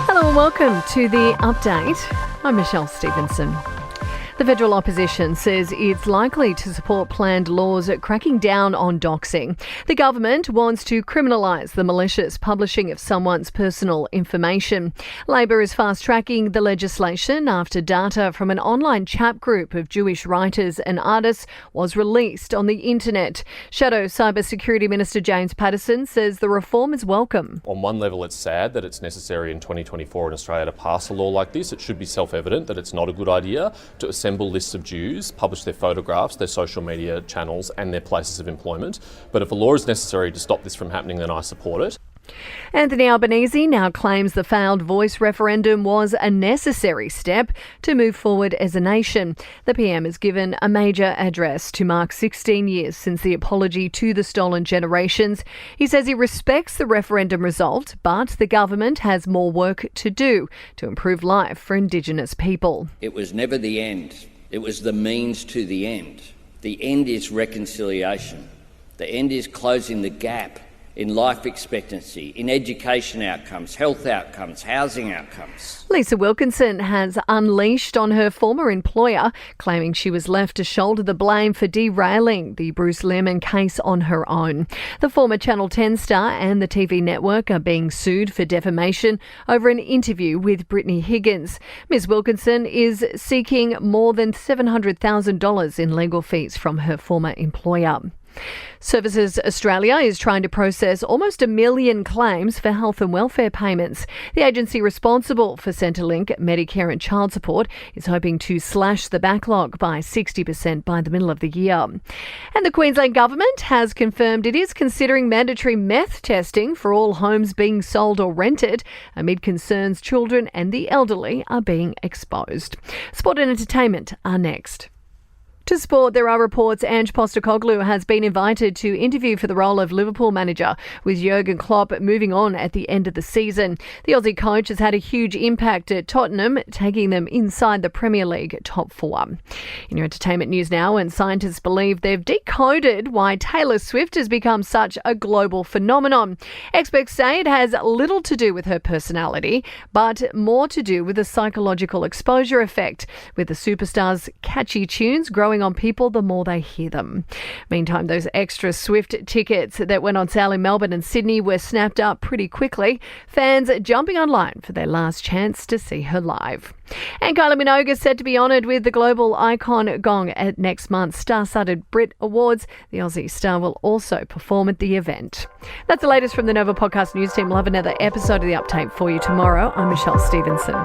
Hello and welcome to the update. I'm Michelle Stevenson. The federal opposition says it's likely to support planned laws cracking down on doxing. The government wants to criminalise the malicious publishing of someone's personal information. Labor is fast-tracking the legislation after data from an online chat group of Jewish writers and artists was released on the internet. Shadow Cybersecurity Minister James Patterson says the reform is welcome. On one level, it's sad that it's necessary in 2024 in Australia to pass a law like this. It should be self-evident that it's not a good idea to assemble lists of Jews, publish their photographs, their social media channels and their places of employment. But if a law is necessary to stop this from happening, then I support it. Anthony Albanese now claims the failed voice referendum was a necessary step to move forward as a nation. The PM has given a major address to mark 16 years since the apology to the stolen generations. He says he respects the referendum result, but the government has more work to do to improve life for Indigenous people. It was never the end. It was the means to the end. The end is reconciliation. The end is closing the gap in life expectancy, in education outcomes, health outcomes, housing outcomes. Lisa Wilkinson has unleashed on her former employer, claiming she was left to shoulder the blame for derailing the Bruce Lehrmann case on her own. The former Channel 10 star and the TV network are being sued for defamation over an interview with Brittany Higgins. Ms Wilkinson is seeking more than $700,000 in legal fees from her former employer. Services Australia is trying to process almost 1 million claims for health and welfare payments. The agency responsible for Centrelink, Medicare and child support is hoping to slash the backlog by 60% by the middle of the year. And the Queensland Government has confirmed it is considering mandatory meth testing for all homes being sold or rented amid concerns children and the elderly are being exposed. Sport and entertainment are next. To sport, there are reports Ange Postecoglou has been invited to interview for the role of Liverpool manager, with Jurgen Klopp moving on at the end of the season. The Aussie coach has had a huge impact at Tottenham, taking them inside the Premier League top four. In your entertainment news now, and scientists believe they've decoded why Taylor Swift has become such a global phenomenon. Experts say it has little to do with her personality, but more to do with the psychological exposure effect, with the superstar's catchy tunes growing on people the more they hear them. Meantime, those extra Swift tickets that went on sale in Melbourne and Sydney were snapped up pretty quickly. Fans jumping online for their last chance to see her live. And Kylie Minogue is set to be honoured with the global icon gong at next month's star-studded Brit Awards. The Aussie star will also perform at the event. That's the latest from the Nova Podcast News team. We'll have another episode of The Update for you tomorrow. I'm Michelle Stevenson.